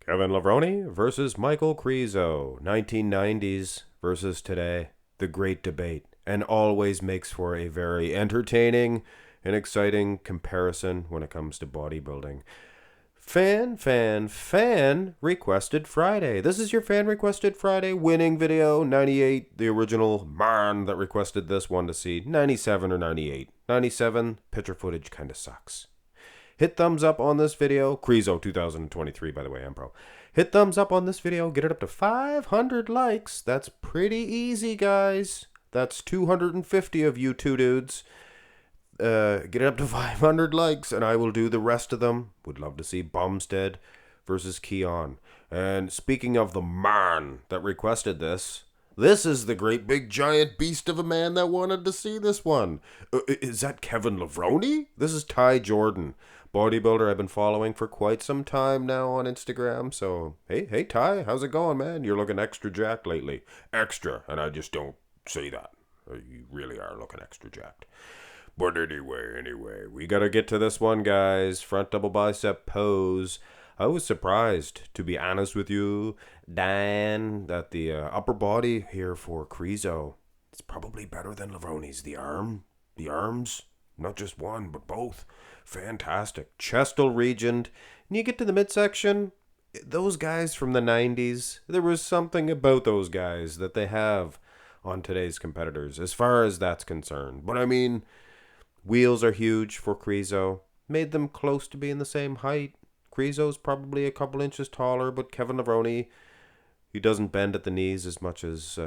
Kevin Levrone versus Michal Krizo, 1990s versus today. The great debate, and always makes for a very entertaining and exciting comparison when it comes to bodybuilding. Fan requested Friday. This is your fan requested Friday winning video. 98, the original man that requested this one to see. 97 or 98. 97, picture footage kind of sucks. Hit thumbs up on this video. Krizo 2023, by the way, EMPRO. Hit thumbs up on this video. Get it up to 500 likes. That's pretty easy, guys. That's 250 of you two dudes. Get it up to 500 likes, and I will do the rest of them. Would love to see Bumstead versus Keon. And speaking of the man that requested this, this is the great big giant beast of a man that wanted to see this one. Is that Kevin Levrone? This is Ty Jordan, bodybuilder I've been following for quite some time now on Instagram. So, hey Ty, how's it going, man? You're looking extra jacked lately. Extra, and I just don't say that. You really are looking extra jacked. But anyway, we gotta get to this one, guys. Front double bicep pose. I was surprised, to be honest with you, Dan, that the upper body here for Krizo is probably better than Levrone's. The arms, not just one, but both. Fantastic. Chestal region. And you get to the midsection, those guys from the 90s, there was something about those guys that they have on today's competitors, as far as that's concerned. But I mean, wheels are huge for Krizo. Made them close to being the same height. Krizo's probably a couple inches taller, but Kevin Levrone, he doesn't bend at the knees as much as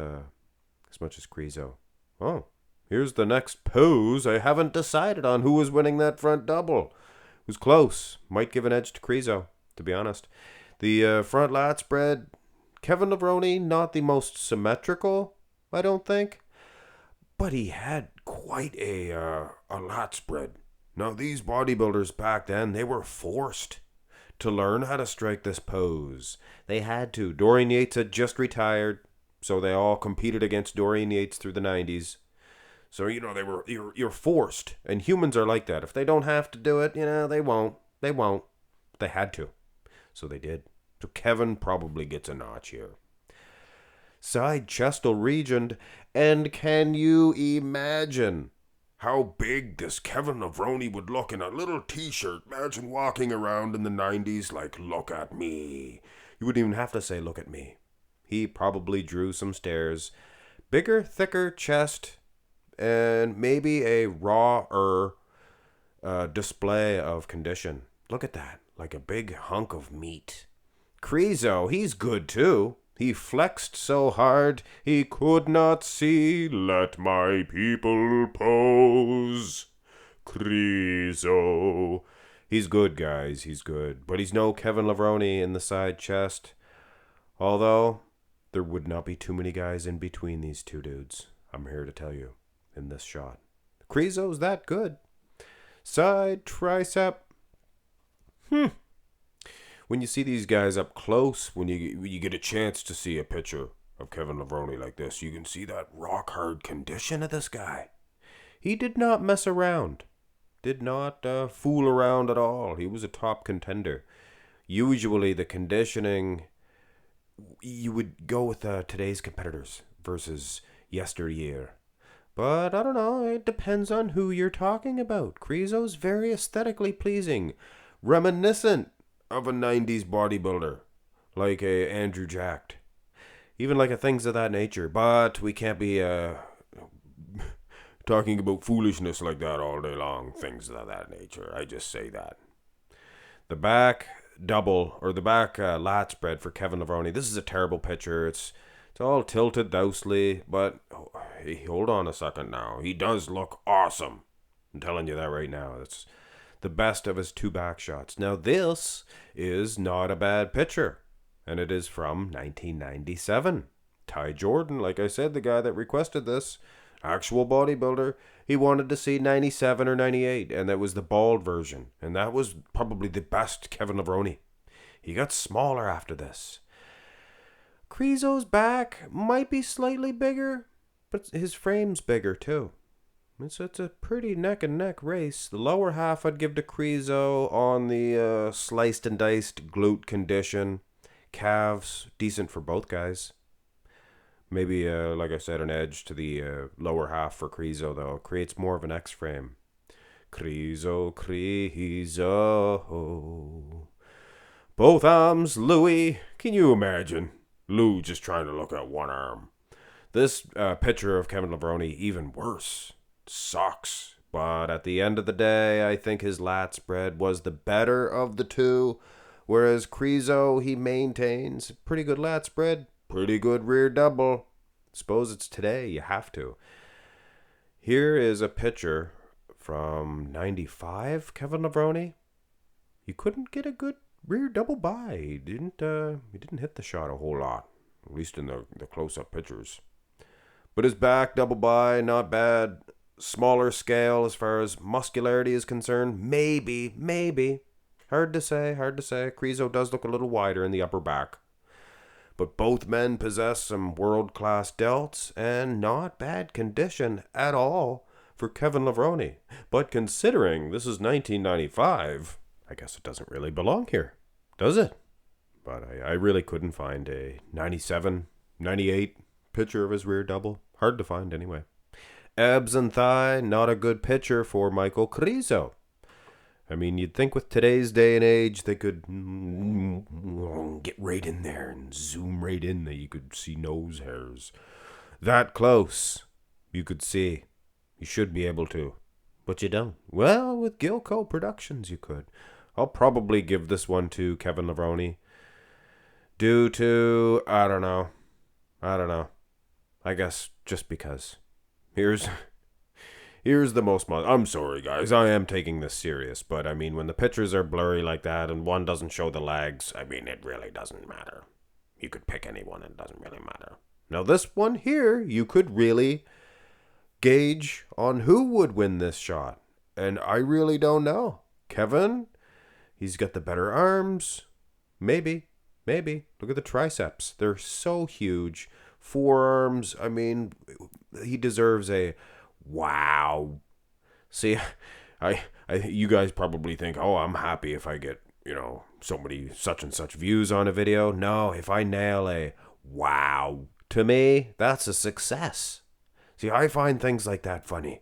Krizo. Oh, here's the next pose. I haven't decided on who was winning that front double. It was close. Might give an edge to Krizo, to be honest. The front lat spread, Kevin Levrone, not the most symmetrical, I don't think. But he had quite a lat spread. Now, these bodybuilders back then, they were forced to learn how to strike this pose. They had to. Dorian Yates had just retired, so they all competed against Dorian Yates through the 90s. So, you're forced. And humans are like that. If they don't have to do it, they won't. They won't. They had to. So they did. So Kevin probably gets a notch here. Side chestal region, and can you imagine how big this Kevin Levrone would look in a little t-shirt? Imagine walking around in the 90s like, look at me. You wouldn't even have to say, look at me. He probably drew some stares. Bigger, thicker chest, and maybe a rawer display of condition. Look at that, like a big hunk of meat. Krizo, he's good too. He flexed so hard he could not see. Let my people pose. Krizo. He's good, guys. He's good. But he's no Kevin Levrone in the side chest. Although, there would not be too many guys in between these two dudes. I'm here to tell you in this shot. Krizo's that good. Side tricep. When you see these guys up close, when you get a chance to see a picture of Kevin Levrone like this, you can see that rock-hard condition of this guy. He did not mess around. Did not fool around at all. He was a top contender. Usually the conditioning, you would go with today's competitors versus yesteryear. But I don't know, it depends on who you're talking about. Krizo's very aesthetically pleasing, reminiscent of a 90s bodybuilder, like a Andrew Jacked, even like a things of that nature. But we can't be talking about foolishness like that all day long. Things of that nature. I just say that. The back double, or the back lat spread for Kevin Levrone. This is a terrible picture. It's all tilted dousely, but hey, hold on a second now. He does look awesome. I'm telling you that right now. That's the best of his two back shots. Now, this is not a bad picture, and it is from 1997. Ty Jordan, like I said, the guy that requested this, actual bodybuilder, he wanted to see 97 or 98, and that was the bald version, and that was probably the best Kevin Levrone. He got smaller after this. Krizo's back might be slightly bigger, but his frame's bigger too. It's a pretty neck-and-neck race. The lower half I'd give to Krizo on the sliced and diced glute condition. calves, decent for both guys. Maybe, like I said, an edge to the lower half for Krizo, though. Creates more of an X-frame. Krizo, Krizo. Both arms, Louis. Can you imagine? Lou just trying to look at one arm. This picture of Kevin Levrone, even worse. Sucks. But at the end of the day, I think his lat spread was the better of the two. Whereas Krizo, he maintains pretty good lat spread, pretty good rear double. Suppose it's today, you have to. Here is a picture from 95, Kevin Levrone. You couldn't get a good rear double by. He didn't hit the shot a whole lot, at least in the close-up pictures. But his back double by, not bad. Smaller scale as far as muscularity is concerned. Maybe. Hard to say. Krizo does look a little wider in the upper back. But both men possess some world-class delts and not bad condition at all for Kevin Levrone. But considering this is 1995, I guess it doesn't really belong here, does it? But I really couldn't find a 97, 98 picture of his rear double. Hard to find anyway. Abs and thigh, not a good picture for Michal Krizo. I mean, you'd think with today's day and age, they could get right in there and zoom right in that you could see nose hairs. That close, you could see. You should be able to, but you don't. Well, with Gilco Productions, you could. I'll probably give this one to Kevin Levrone. Due to, I don't know. I guess just because. Here's the most... I'm sorry, guys. I am taking this serious. But, I mean, when the pictures are blurry like that and one doesn't show the legs, I mean, it really doesn't matter. You could pick anyone. It doesn't really matter. Now, this one here, you could really gauge on who would win this shot. And I really don't know. Kevin, he's got the better arms. Maybe. Look at the triceps. They're so huge. Forearms, I mean, he deserves a wow. See, you guys probably think, oh, I'm happy if I get, so many such and such views on a video. No, if I nail a wow, to me, that's a success. See, I find things like that funny.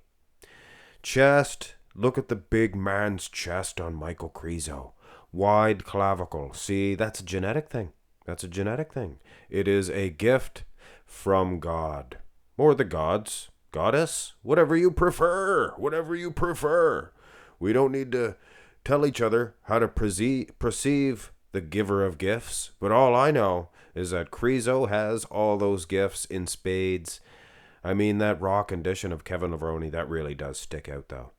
Chest, look at the big man's chest on Michal Krizo. Wide clavicle. See, that's a genetic thing. It is a gift from God. Or the gods, goddess, whatever you prefer. We don't need to tell each other how to perceive the giver of gifts. But all I know is that Krizo has all those gifts in spades. I mean, that raw condition of Kevin Levrone, that really does stick out, though.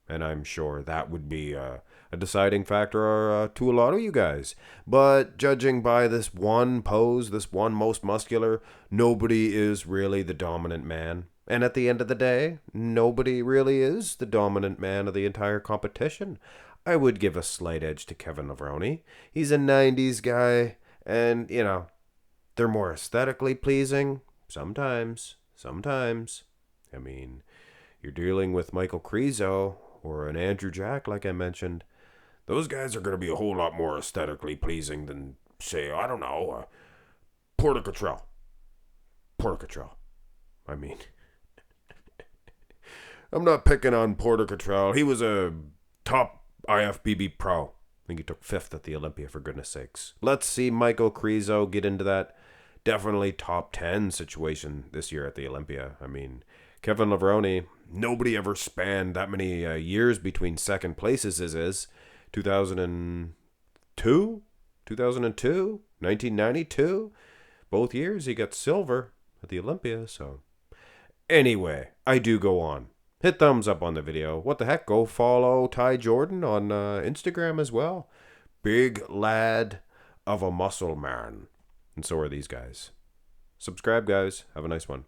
And I'm sure that would be a deciding factor to a lot of you guys. But judging by this one pose, this one most muscular, nobody is really the dominant man. And at the end of the day, nobody really is the dominant man of the entire competition. I would give a slight edge to Kevin Levrone. He's a 90s guy, and, they're more aesthetically pleasing. Sometimes. I mean, you're dealing with Michal Krizo or an Andrew Jack, like I mentioned. Those guys are going to be a whole lot more aesthetically pleasing than, say, I don't know, Porter Cottrell. I mean, I'm not picking on Porter Cottrell. He was a top IFBB pro. I think he took 5th at the Olympia, for goodness sakes. Let's see Michal Krizo get into that definitely top 10 situation this year at the Olympia. I mean, Kevin Levrone, nobody ever spanned that many years between second places as is. 2002, 1992, both years he got silver at the Olympia. So anyway, I do go on. Hit thumbs up on the video. What the heck, go follow Ty Jordan on Instagram as well. Big lad of a muscle man. And so are these guys. Subscribe, guys. Have a nice one.